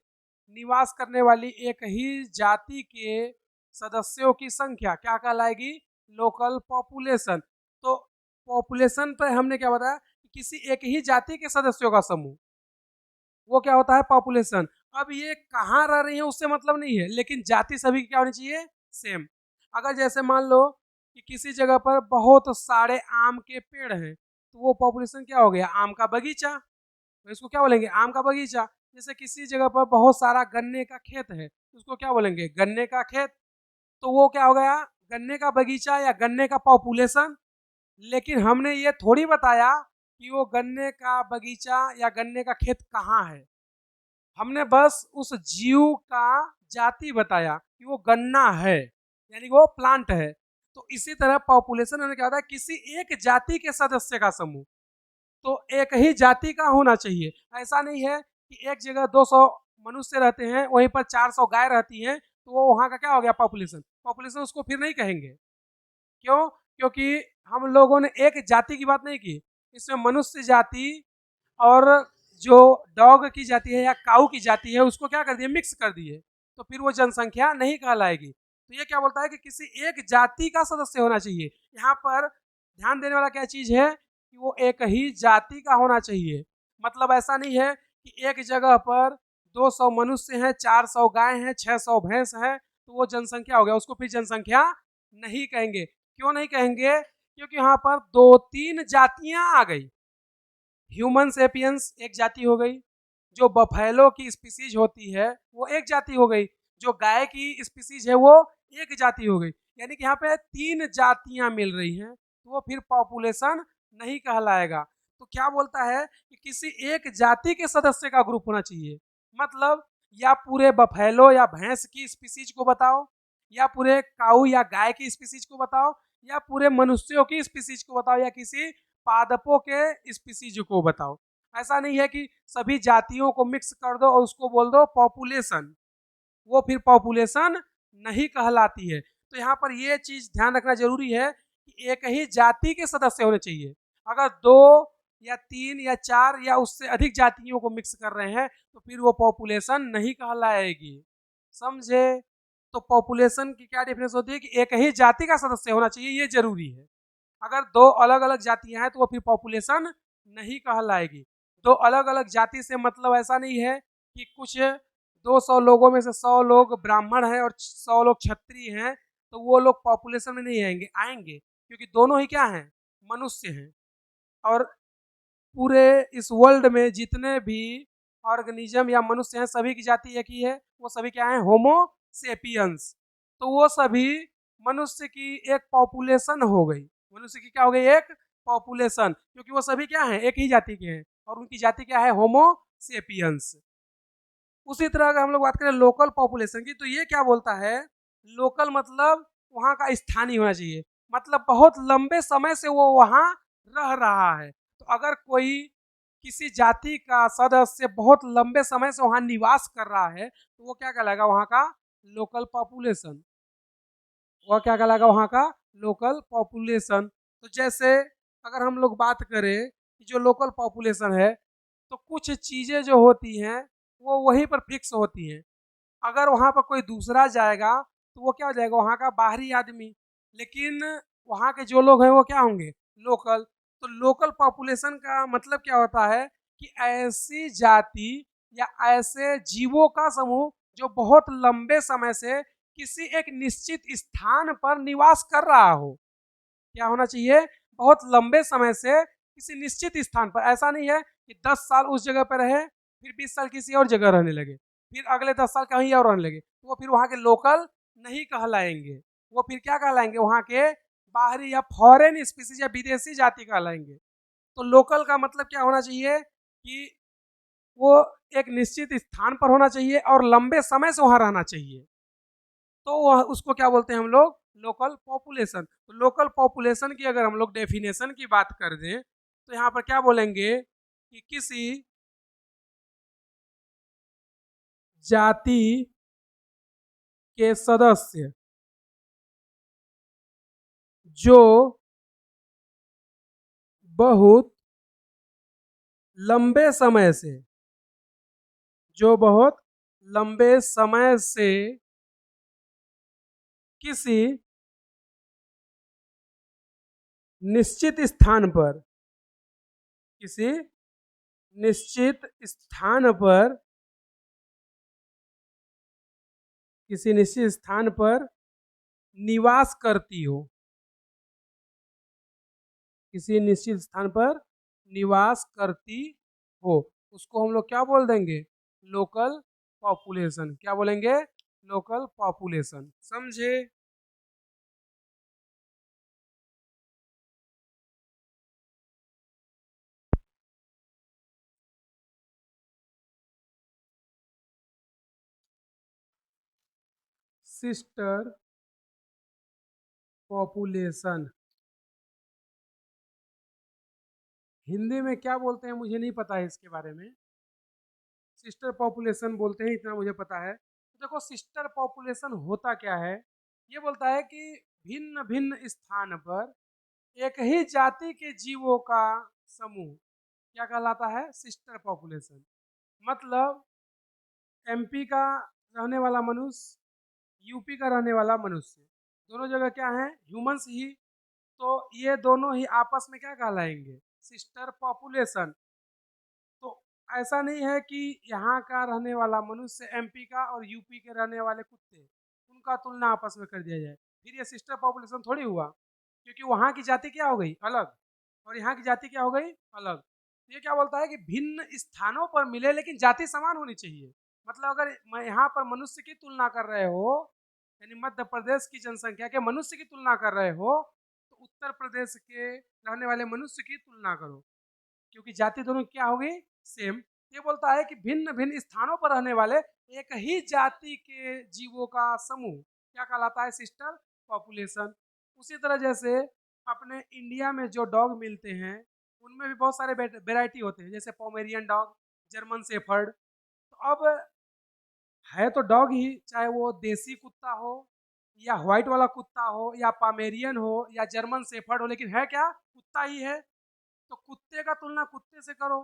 निवास करने वाली एक ही जाति के सदस्यों की संख्या क्या कहलाएगी, लोकल पॉपुलेशन। तो पॉपुलेशन पर हमने क्या बताया कि किसी एक ही जाति के सदस्यों का समूह, वो क्या होता है, पॉपुलेशन। अब ये कहाँ रह रही है उससे मतलब नहीं है, लेकिन जाति सभी की क्या होनी चाहिए, सेम। अगर जैसे मान लो कि किसी जगह पर बहुत सारे आम के पेड़ हैं तो वो पॉपुलेशन क्या हो गया, आम का बगीचा, तो इसको क्या बोलेंगे, आम का बगीचा। जैसे किसी जगह पर बहुत सारा गन्ने का खेत है उसको क्या बोलेंगे, गन्ने का खेत, तो वो क्या हो गया, गन्ने का बगीचा या गन्ने का पॉपुलेशन। लेकिन हमने ये थोड़ी बताया कि वो गन्ने का बगीचा या गन्ने का खेत कहाँ है, हमने बस उस जीव का जाति बताया कि वो गन्ना है, यानी वो प्लांट है। तो इसी तरह पॉपुलेशन में क्या होता है, किसी एक जाति के सदस्य का समूह, तो एक ही जाति का होना चाहिए। ऐसा नहीं है कि एक जगह 200 मनुष्य रहते हैं वहीं पर 400 गाय रहती हैं तो वो वहाँ का क्या हो गया, पॉपुलेशन। पॉपुलेशन उसको फिर नहीं कहेंगे, क्यों, क्योंकि हम लोगों ने एक जाति की बात नहीं की, इसमें मनुष्य जाति और जो डॉग की जाति है या काऊ की जाति है उसको क्या कर दिए, मिक्स कर दिए, तो फिर वो जनसंख्या नहीं कहलाएगी। तो ये क्या बोलता है कि किसी एक जाति का सदस्य होना चाहिए। यहाँ पर ध्यान देने वाला क्या चीज है कि वो एक ही जाति का होना चाहिए। मतलब ऐसा नहीं है कि एक जगह पर 200 मनुष्य हैं, 400 गाय हैं, 600 भैंस हैं, तो वो जनसंख्या हो गया, उसको फिर जनसंख्या नहीं कहेंगे। क्यों नहीं कहेंगे, क्योंकि यहाँ पर 2-3 जातियां आ गई। ह्यूमन सेपियंस एक जाति हो गई, जो बफेलो की स्पीसीज होती है वो एक जाति हो गई, जो गाय की स्पीसीज है वो एक जाति हो गई, यानी कि यहाँ पे 3 जातियां मिल रही हैं, तो वो फिर पॉपुलेशन नहीं कहलाएगा। तो क्या बोलता है कि किसी एक जाति के सदस्य का ग्रुप होना चाहिए। मतलब या पूरे बफेलो या भैंस की स्पीसीज को बताओ, या पूरे काऊ या गाय की स्पीसीज को बताओ, या पूरे मनुष्यों की स्पीसीज को बताओ, या किसी पादपों के स्पीसीज को बताओ। ऐसा नहीं है कि सभी जातियों को मिक्स कर दो और उसको बोल दो पॉपुलेशन, वो फिर पॉपुलेशन नहीं कहलाती है। तो यहाँ पर ये चीज ध्यान रखना जरूरी है कि एक ही जाति के सदस्य होने चाहिए। अगर 2 या 3 या 4 या उससे अधिक जातियों को मिक्स कर रहे हैं तो फिर वो पॉपुलेशन नहीं कहलाएगी, समझे। तो पॉपुलेशन की क्या डिफरेंस होती है कि एक ही जाति का सदस्य होना चाहिए, ये जरूरी है। अगर 2 अलग अलग जातियां हैं तो वो फिर पॉपुलेशन नहीं कहलाएगी। 2 अलग अलग जाति से मतलब ऐसा नहीं है कि कुछ 200 लोगों में से 100 लोग ब्राह्मण हैं और 100 लोग क्षत्रिय हैं, तो वो लोग पॉपुलेशन में नहीं आएंगे, आएंगे क्योंकि दोनों ही क्या हैं, मनुष्य हैं। और पूरे इस वर्ल्ड में जितने भी ऑर्गेनिज्म या मनुष्य हैं सभी की जाति एक ही है, वो सभी क्या है, होमो सेपियंस। तो वो सभी मनुष्य की एक पॉपुलेशन हो गई, मनुष्य की क्या हो गई, एक पॉपुलेशन, क्योंकि वो सभी क्या हैं, एक ही जाति के हैं और उनकी जाति क्या है, होमो सेपियंस। उसी तरह अगर हम लोग बात करें लोकल पॉपुलेशन की तो ये क्या बोलता है, लोकल मतलब वहाँ का स्थानीय होना चाहिए, मतलब बहुत लंबे समय से वो वहाँ रह रहा है। तो अगर कोई किसी जाति का सदस्य बहुत लंबे समय से वहां निवास कर रहा है तो वो क्या कहलाएगा, वहां का लोकल पॉपुलेशन। वह क्या कहलाएगा, वहां का लोकल पॉपुलेशन। तो जैसे अगर हम लोग बात करें कि जो लोकल पॉपुलेशन है, तो कुछ चीजें जो होती हैं वो वहीं पर फिक्स होती हैं। अगर वहां पर कोई दूसरा जाएगा तो वो क्या हो जाएगा, वहां का बाहरी आदमी। लेकिन वहां के जो लोग हैं वो क्या होंगे, लोकल। तो लोकल पॉपुलेशन का मतलब क्या होता है कि ऐसी जाति या ऐसे जीवों का समूह जो बहुत लंबे समय से किसी एक निश्चित स्थान पर निवास कर रहा हो। क्या होना चाहिए, बहुत लंबे समय से किसी निश्चित स्थान पर। ऐसा नहीं है कि 10 साल उस जगह पर रहे, फिर 20 साल किसी और जगह रहने लगे, फिर अगले 10 साल कहीं और रहने लगे, तो वो फिर वहां के लोकल नहीं कहलाएंगे। वो फिर क्या कहलाएंगे, वहां के बाहरी या फॉरेन स्पीसीज या विदेशी जाति कहलाएंगे। तो लोकल का मतलब क्या होना चाहिए कि वो एक निश्चित स्थान पर होना चाहिए और लंबे समय से वहां रहना चाहिए। तो वह उसको क्या बोलते हैं हम लोग, लोकल पॉपुलेशन। तो लोकल पॉपुलेशन की अगर हम लोग डेफिनेशन की बात कर दें तो यहाँ पर क्या बोलेंगे कि किसी जाति के सदस्य जो बहुत लंबे समय से, जो बहुत लंबे समय से किसी निश्चित स्थान पर, किसी निश्चित स्थान पर, किसी निश्चित स्थान पर निवास करती हो, किसी निश्चित स्थान पर निवास करती हो, उसको हम लोग क्या बोल देंगे, लोकल पॉपुलेशन। क्या बोलेंगे, लोकल पॉपुलेशन। समझे। सिस्टर पॉपुलेशन हिंदी में क्या बोलते हैं मुझे नहीं पता है, इसके बारे में सिस्टर पॉपुलेशन बोलते हैं इतना मुझे पता है। तो देखो सिस्टर पॉपुलेशन होता क्या है, ये बोलता है कि भिन्न भिन्न स्थान पर एक ही जाति के जीवों का समूह क्या कहलाता है, सिस्टर पॉपुलेशन। मतलब एमपी का रहने वाला मनुष्य, यूपी का रहने वाला मनुष्य, दोनों जगह क्या है, ह्यूमंस ही। तो ये दोनों ही आपस में क्या कहलाएंगे, सिस्टर पॉपुलेशन। तो ऐसा नहीं है कि यहाँ का रहने वाला मनुष्य एमपी का और यूपी के रहने वाले कुत्ते, उनका तुलना आपस में कर दिया जाए, फिर ये सिस्टर पॉपुलेशन थोड़ी हुआ। क्योंकि वहाँ की जाति क्या हो गई, अलग, और यहाँ की जाति क्या हो गई, अलग। तो ये क्या बोलता है कि भिन्न स्थानों पर मिले लेकिन जाति समान होनी चाहिए। मतलब अगर मैं यहाँ पर मनुष्य की तुलना कर रहे हो, यानी मध्य प्रदेश की जनसंख्या के मनुष्य की तुलना कर रहे हो, तो उत्तर प्रदेश के रहने वाले मनुष्य की तुलना करो, क्योंकि जाति दोनों क्या होगी, सेम। ये बोलता है कि भिन्न भिन्न स्थानों पर रहने वाले एक ही जाति के जीवों का समूह क्या कहलाता है, सिस्टर पॉपुलेशन। उसी तरह जैसे अपने इंडिया में जो डॉग मिलते हैं उनमें भी बहुत सारे वेराइटी होते हैं, जैसे पोमेरियन डॉग, जर्मन शेफर्ड। तो अब है तो डॉग ही, चाहे वो देसी कुत्ता हो या व्हाइट वाला कुत्ता हो या पामेरियन हो या जर्मन शेफर्ड हो, लेकिन है क्या, कुत्ता ही है। तो कुत्ते का तुलना कुत्ते से करो,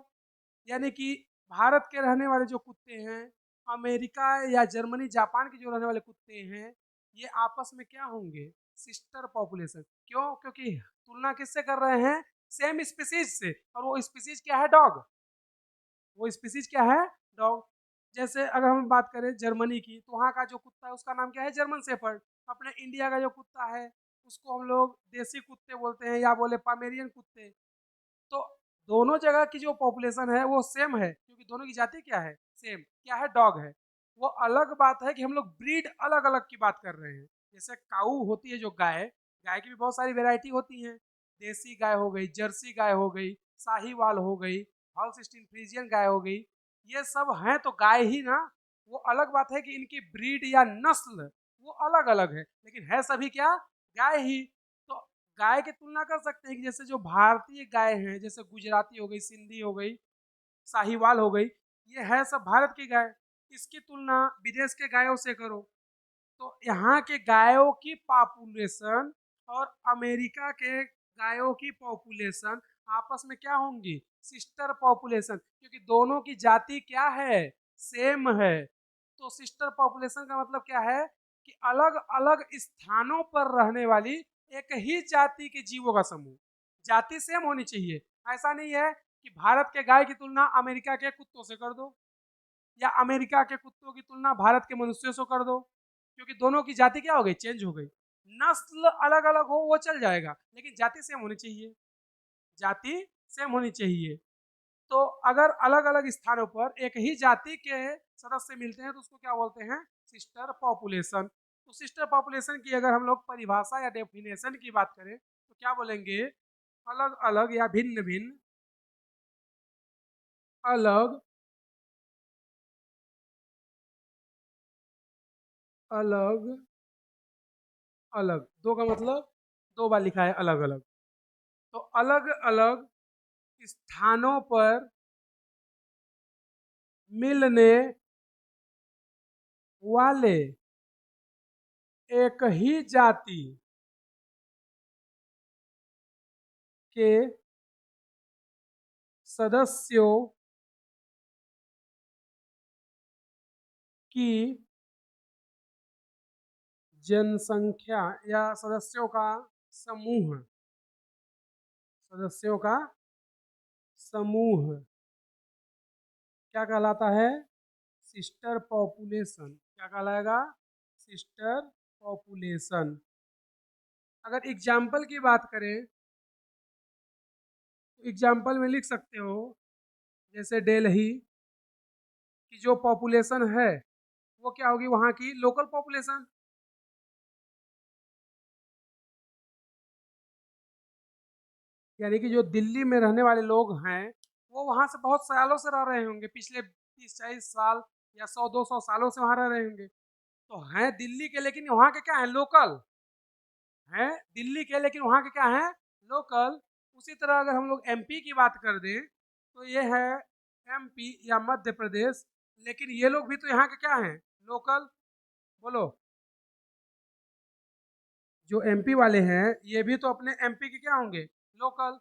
यानी कि भारत के रहने वाले जो कुत्ते हैं, अमेरिका या जर्मनी जापान के जो रहने वाले कुत्ते हैं, ये आपस में क्या होंगे, सिस्टर पॉपुलेशन। क्यों, क्योंकि तुलना किससे कर रहे हैं, सेम स्पीसीज से, और वो स्पीसीज क्या है, डॉग। वो स्पीसीज क्या है, डॉग। जैसे अगर हम बात करें जर्मनी की, तो वहाँ का जो कुत्ता है उसका नाम क्या है, जर्मन शेफर्ड। अपने इंडिया का जो कुत्ता है उसको हम लोग देसी कुत्ते बोलते हैं या बोले पामेरियन कुत्ते। तो दोनों जगह की जो पॉपुलेशन है वो सेम है, क्योंकि दोनों की जाति क्या है, सेम, क्या है, डॉग है। वो अलग बात है कि हम लोग ब्रीड अलग अलग की बात कर रहे हैं। जैसे काऊ होती है जो गाय, गाय की भी बहुत सारी वेराइटी होती हैं, देसी गाय हो गई, जर्सी गाय हो गई, साहीवाल हो गई, हॉल्स्टीन फ्रीजियन गाय हो गई, ये सब हैं तो गाय ही ना। वो अलग बात है कि इनकी ब्रीड या नस्ल वो अलग अलग है, लेकिन है सभी क्या, गाय ही। तो गाय की तुलना कर सकते हैं कि जैसे जो भारतीय गाय हैं, जैसे गुजराती हो गई, सिंधी हो गई, साहिवाल हो गई, ये है सब भारत की गाय। इसकी तुलना विदेश के गायों से करो, तो यहाँ के गायों की पॉपुलेशन और अमेरिका के गायों की पॉपुलेशन आपस में क्या होंगी? सिस्टर पॉपुलेशन, क्योंकि दोनों की जाति क्या है? सेम है। तो सिस्टर पॉपुलेशन का मतलब क्या है कि अलग अलग स्थानों पर रहने वाली एक ही जाति के जीवों का समूह। जाति सेम होनी चाहिए, ऐसा नहीं है कि भारत के गाय की तुलना अमेरिका के कुत्तों से कर दो या अमेरिका के कुत्तों की तुलना भारत के मनुष्यों से कर दो, क्योंकि दोनों की जाति क्या हो गई? चेंज हो गई। नस्ल अलग अलग हो वो चल जाएगा, लेकिन जाति सेम होनी चाहिए, जाति सेम होनी चाहिए। तो अगर अलग अलग स्थानों पर एक ही जाति के सदस्य मिलते हैं तो उसको क्या बोलते हैं? Sister population. तो सिस्टर पॉपुलेशन की अगर हम लोग परिभाषा या डेफिनेशन की बात करें तो क्या बोलेंगे? अलग अलग या भिन्न भिन्न, अलग अलग अलग, दो का मतलब दो बार लिखा है अलग अलग। तो अलग अलग स्थानों पर मिलने वाले एक ही जाति के सदस्यों की जनसंख्या या सदस्यों का समूह, सदस्यों का समूह क्या कहलाता है? Sister population. क्या कहलाएगा? Sister population. अगर एग्जाम्पल की बात करें तो एग्जाम्पल में लिख सकते हो, जैसे दिल्ली की जो पॉपुलेशन है वो क्या होगी? वहाँ की लोकल पॉपुलेशन। यानी कि जो दिल्ली में रहने वाले लोग हैं वो वहाँ से बहुत सालों से रह रहे होंगे, पिछले 30-40 साल या 100-200 सालों से वहाँ रह रहे होंगे, तो हैं दिल्ली के, लेकिन वहाँ के क्या है? लोकल हैं दिल्ली के, लेकिन वहाँ के क्या है? लोकल। उसी तरह अगर हम लोग एमपी की बात कर दें तो ये है एमपी या मध्य प्रदेश, लेकिन ये लोग भी तो यहाँ के क्या हैं? लोकल। बोलो, जो एमपी वाले हैं ये भी तो अपने एमपी के क्या होंगे? लोकल।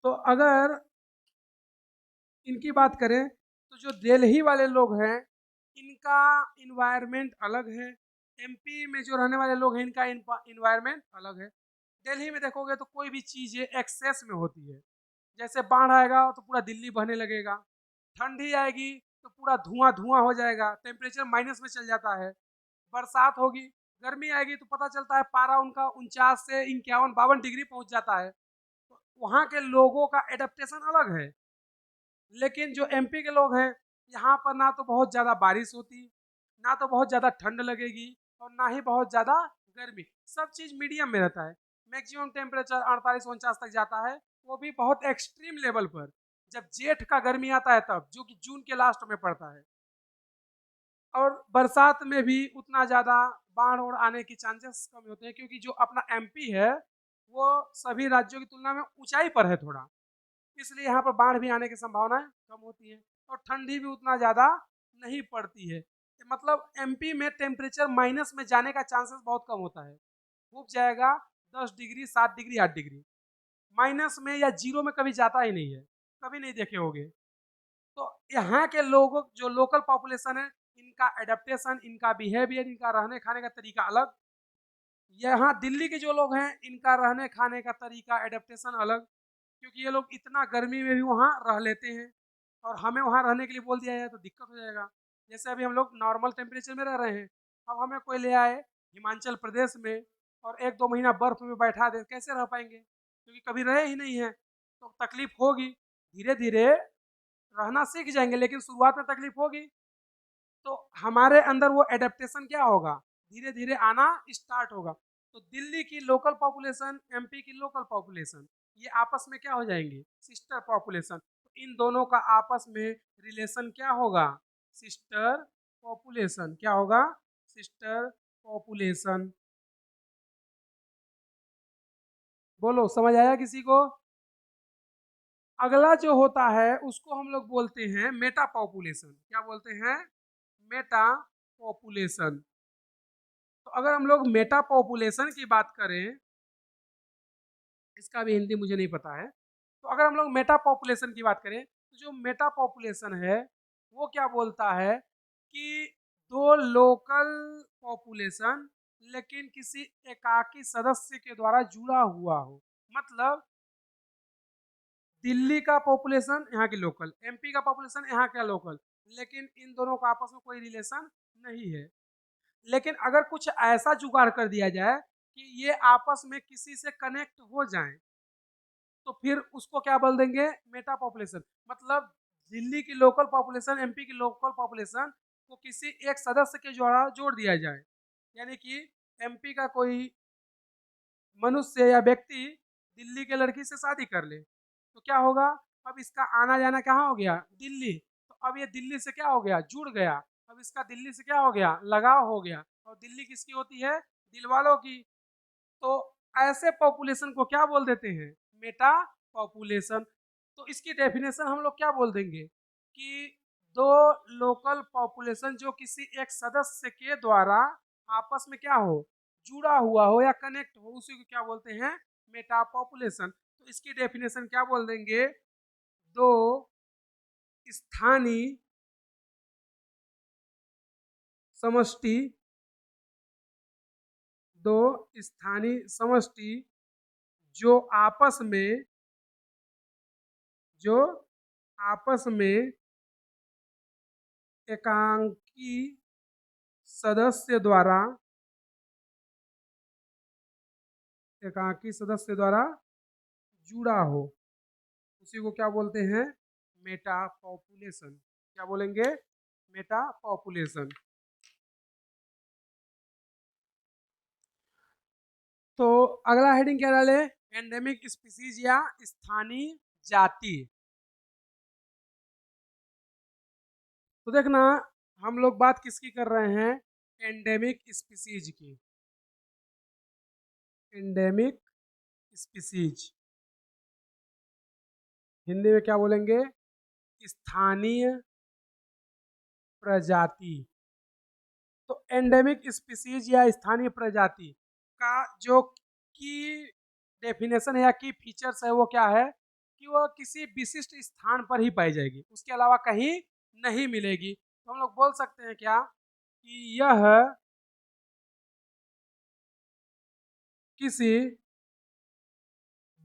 तो अगर इनकी बात करें तो जो दिल्ली वाले लोग हैं इनका इन्वायरमेंट अलग है, एमपी में जो रहने वाले लोग हैं इनका इन्वायरमेंट अलग है। दिल्ली में देखोगे तो कोई भी चीज़ एक्सेस में होती है, जैसे बाढ़ आएगा तो पूरा दिल्ली बहने लगेगा, ठंडी आएगी तो पूरा धुआं धुआं हो जाएगा, टेम्परेचर माइनस में चल जाता है, बरसात होगी, गर्मी आएगी तो पता चलता है पारा उनका 49 से 51-52 डिग्री पहुंच जाता है। तो वहाँ के लोगों का एडेप्टेशन अलग है। लेकिन जो एमपी के लोग हैं यहाँ पर ना तो बहुत ज़्यादा बारिश होती, ना तो बहुत ज़्यादा ठंड लगेगी और ना ही बहुत ज़्यादा गर्मी, सब चीज़ मीडियम में रहता है। मैक्सिमम टेम्परेचर 48-49 तक जाता है, वो भी बहुत एक्सट्रीम लेवल पर, जब जेठ का गर्मी आता है तब, जो कि जून के लास्ट में पड़ता है। और बरसात में भी उतना ज़्यादा बाढ़ और आने की चांसेस कम होते हैं, क्योंकि जो अपना एमपी है वो सभी राज्यों की तुलना में ऊंचाई पर है थोड़ा, इसलिए यहाँ पर बाढ़ भी आने की संभावनाएं कम होती है और ठंडी भी उतना ज़्यादा नहीं पड़ती है। मतलब एमपी में टेम्परेचर माइनस में जाने का चांसेस बहुत कम होता है, डूब जाएगा 10 डिग्री 7 डिग्री 8 डिग्री, माइनस में या जीरो में कभी जाता ही नहीं है, कभी नहीं देखे होंगे। तो यहाँ के लोगों जो लोकल पॉपुलेशन है इनका एडेप्टेशन, इनका बिहेवियर, इनका रहने खाने का तरीका अलग। यहाँ दिल्ली के जो लोग हैं इनका रहने खाने का तरीका एडेप्टेशन अलग, क्योंकि ये लोग इतना गर्मी में भी वहाँ रह लेते हैं और हमें वहाँ रहने के लिए बोल दिया जाए तो दिक्कत हो जाएगा। जैसे अभी हम लोग नॉर्मल टेम्परेचर में रह रहे हैं, अब हमें कोई ले आए हिमाचल प्रदेश में और 1-2 महीना बर्फ में बैठा दे, कैसे रह पाएंगे? क्योंकि कभी रहे ही नहीं है, तो तकलीफ होगी। धीरे धीरे रहना सीख जाएंगे, लेकिन शुरुआत में तकलीफ होगी। तो हमारे अंदर वो एडेप्टेशन क्या होगा? धीरे धीरे आना स्टार्ट होगा। तो दिल्ली की लोकल पॉपुलेशन, एमपी की लोकल पॉपुलेशन, ये आपस में क्या हो जाएंगे? Sister population. तो इन दोनों का आपस में रिलेशन क्या होगा? Sister population. क्या होगा? Sister population. बोलो, समझ आया किसी को? अगला जो होता है उसको हम लोग बोलते हैं मेटा पॉपुलेशन। क्या बोलते हैं? Meta population. तो अगर हम लोग मेटा पॉपुलेशन की बात करें, इसका भी हिंदी मुझे नहीं पता है, तो अगर हम लोग मेटा पॉपुलेशन की बात करें तो जो मेटा पॉपुलेशन है वो क्या बोलता है कि दो लोकल पॉपुलेशन लेकिन किसी एकाकी सदस्य के द्वारा जुड़ा हुआ हो। मतलब दिल्ली का पॉपुलेशन यहाँ की लोकल, एमपी का पॉपुलेशन यहाँ का लोकल, लेकिन इन दोनों का आपस में कोई रिलेशन नहीं है। लेकिन अगर कुछ ऐसा जुगाड़ कर दिया जाए कि ये आपस में किसी से कनेक्ट हो जाएं, तो फिर उसको क्या बोल देंगे? Meta population. मतलब दिल्ली की लोकल पॉपुलेशन एमपी की लोकल पॉपुलेशन को किसी एक सदस्य के द्वारा जोड़ दिया जाए। यानी कि एमपी का कोई मनुष्य या व्यक्ति दिल्ली के लड़की से शादी कर ले, तो क्या होगा? अब इसका आना जाना कहाँ हो गया? दिल्ली। तो अब ये दिल्ली से क्या हो गया? जुड़ गया। अब इसका दिल्ली से क्या हो गया? लगाव हो गया। और दिल्ली किसकी होती है? दिल वालों की। तो ऐसे पॉपुलेशन को क्या बोल देते हैं? Meta population. तो इसकी डेफिनेशन हम लोग क्या बोल देंगे कि दो लोकल पॉपुलेशन जो किसी एक सदस्य के द्वारा आपस में क्या हो? जुड़ा हुआ हो या कनेक्ट हो, उसी को क्या बोलते हैं? Meta population. तो इसकी डेफिनेशन क्या बोल देंगे? दो स्थानीय समष्टि, दो स्थानीय समष्टि जो आपस में एकांकी सदस्य द्वारा जुड़ा हो, उसी को क्या बोलते हैं? Meta population. क्या बोलेंगे? Meta population. तो अगला हेडिंग क्या डाले? एंडेमिक स्पीसीज या स्थानीय जाति। तो देखना, हम लोग बात किसकी कर रहे हैं? एंडेमिक स्पीसीज की। एंडेमिक स्पीसीज हिंदी में क्या बोलेंगे? स्थानीय प्रजाति। तो एंडेमिक स्पीसीज या स्थानीय प्रजाति का जो की डेफिनेशन है या की फीचर्स है वो क्या है कि वह किसी विशिष्ट स्थान पर ही पाई जाएगी, उसके अलावा कहीं नहीं मिलेगी। तो हम लोग बोल सकते हैं क्या कि यह किसी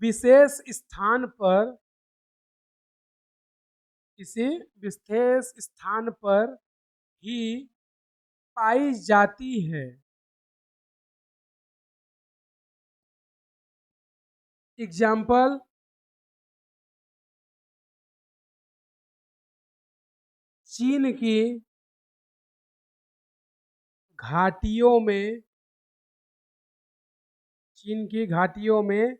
विशेष स्थान पर, किसी विशेष स्थान पर ही पाई जाती है। एग्जाम्पल, चीन की घाटियों में, चीन की घाटियों में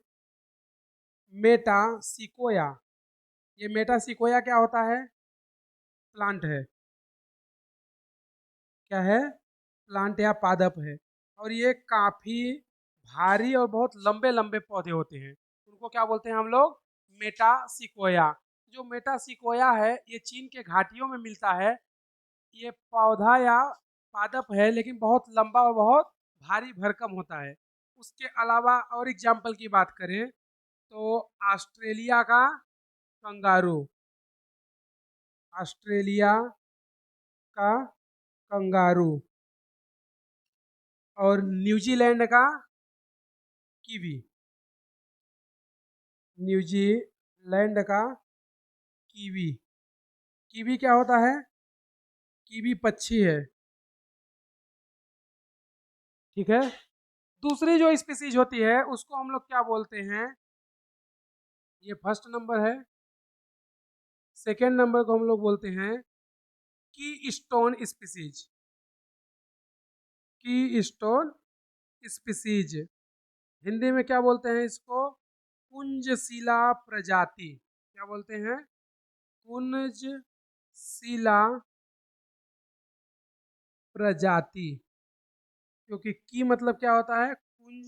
मेटा सिकोया। ये मेटा सिकोया क्या होता है? प्लांट है। क्या है? प्लांट या पादप है। और ये काफी भारी और बहुत लंबे लंबे पौधे होते हैं, उनको क्या बोलते हैं हम लोग? Meta sequoia. जो मेटा सिकोया है ये चीन के घाटियों में मिलता है। ये पौधा या पादप है लेकिन बहुत लंबा और बहुत भारी भरकम होता है। उसके अलावा और एग्जाम्पल की बात करें तो ऑस्ट्रेलिया का कंगारू, ऑस्ट्रेलिया का कंगारू और न्यूजीलैंड का कीवी, न्यूजीलैंड का कीवी। कीवी क्या होता है? कीवी पक्षी है। ठीक है। दूसरी जो स्पीसीज होती है उसको हम लोग क्या बोलते हैं? ये फर्स्ट नंबर है। सेकेंड नंबर को हम लोग बोलते हैं की स्टोन स्पीसीज। की स्टोन स्पीसीज हिंदी में क्या बोलते हैं इसको? कुंजशिला प्रजाति। क्या बोलते हैं? कुंजशिला प्रजाति। क्योंकि की मतलब क्या होता है? कुंज,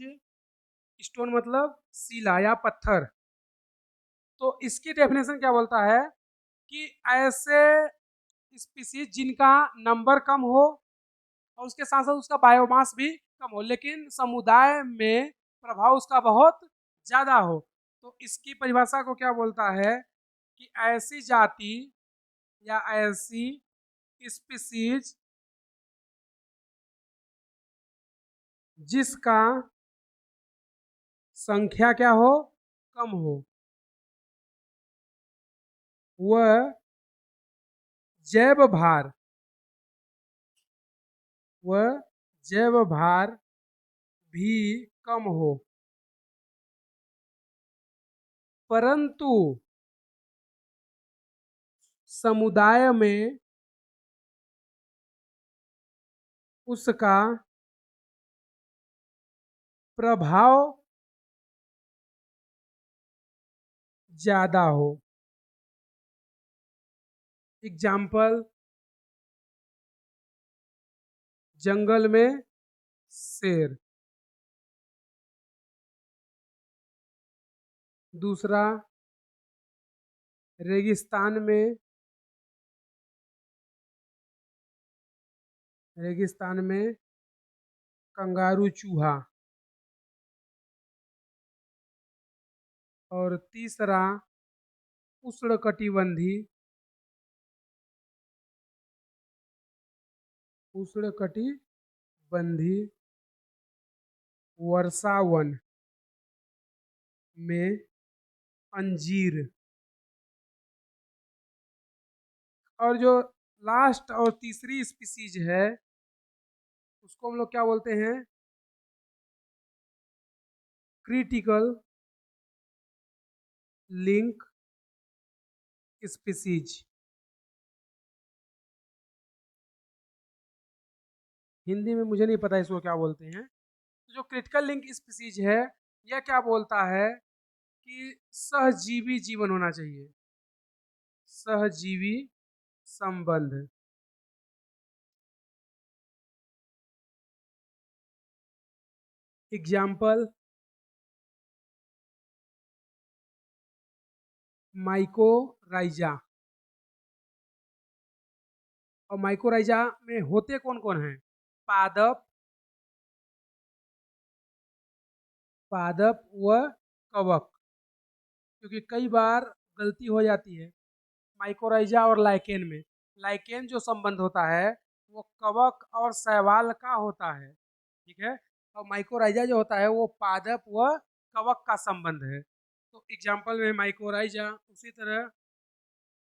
स्टोन मतलब शिला या पत्थर। तो इसकी डेफिनेशन क्या बोलता है कि ऐसे स्पीसीज जिनका नंबर कम हो और उसके साथ साथ उसका बायोमास भी कम हो, लेकिन समुदाय में प्रभाव उसका बहुत ज्यादा हो। तो इसकी परिभाषा को क्या बोलता है कि ऐसी जाति या ऐसी स्पीसीज जिसका संख्या क्या हो, कम हो, वह जैव भार भी कम हो, परंतु समुदाय में उसका प्रभाव ज्यादा हो। एग्जाम्पल, जंगल में शेर। दूसरा, रेगिस्तान में कंगारू चूहा। और तीसरा, उष्णकटिबंधी वर्षावन में अंजीर। और जो लास्ट और तीसरी स्पीसीज है उसको हम लोग क्या बोलते हैं, क्रिटिकल लिंक स्पीसीज। हिंदी में मुझे नहीं पता इसको क्या बोलते हैं। तो जो क्रिटिकल लिंक स्पीसीज है यह क्या बोलता है कि सहजीवी जीवन होना चाहिए, सहजीवी संबंध। Example, mycorrhiza. और माइकोराइजा में होते कौन कौन हैं, पादप व कवक। क्योंकि कई बार गलती हो जाती है माइकोराइजा और लाइकेन में। लाइकेन जो संबंध होता है वो कवक और शैवाल का होता है, ठीक है। और माइकोराइजा जो होता है वो पादप व कवक का संबंध है। तो एग्जाम्पल में माइकोराइजा, उसी तरह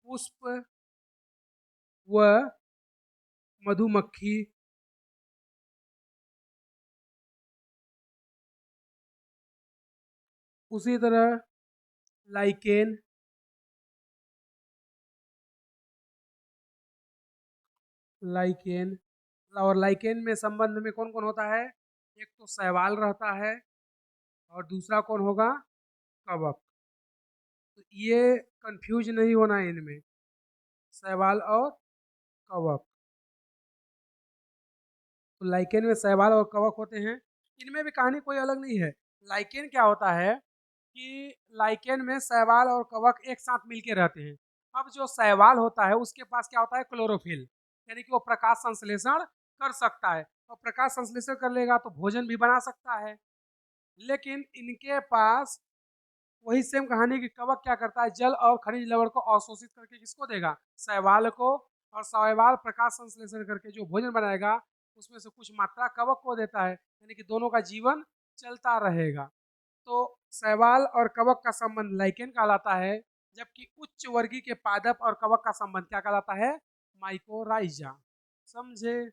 पुष्प व मधुमक्खी, उसी तरह लाइकेन और लाइकेन में संबंध में कौन कौन होता है, एक तो शैवाल रहता है और दूसरा कौन होगा, कवक। तो ये कंफ्यूज नहीं होना है इनमें, शैवाल और कवक। तो लाइकेन में शैवाल और कवक होते हैं। इनमें भी कहानी कोई अलग नहीं है। लाइकेन क्या होता है कि लाइकेन में शैवाल और कवक एक साथ मिलके रहते हैं। अब जो शैवाल होता है उसके पास क्या होता है, क्लोरोफिल, यानी कि वो प्रकाश संश्लेषण कर सकता है। और प्रकाश संश्लेषण कर लेगा तो भोजन भी बना सकता है। लेकिन इनके पास वही सेम कहानी की कवक क्या करता है, जल और खनिज लवण को अवशोषित करके किसको देगा, शैवाल को। और शैवाल प्रकाश संश्लेषण करके जो भोजन बनाएगा उसमें से कुछ मात्रा कवक को देता है, यानी कि दोनों का जीवन चलता रहेगा। तो शैवाल और कवक का संबंध लाइकेन कहलाता है, जबकि उच्च वर्गीय के पादप और कवक का संबंध क्या कहलाता है, माइकोराइजा। समझे।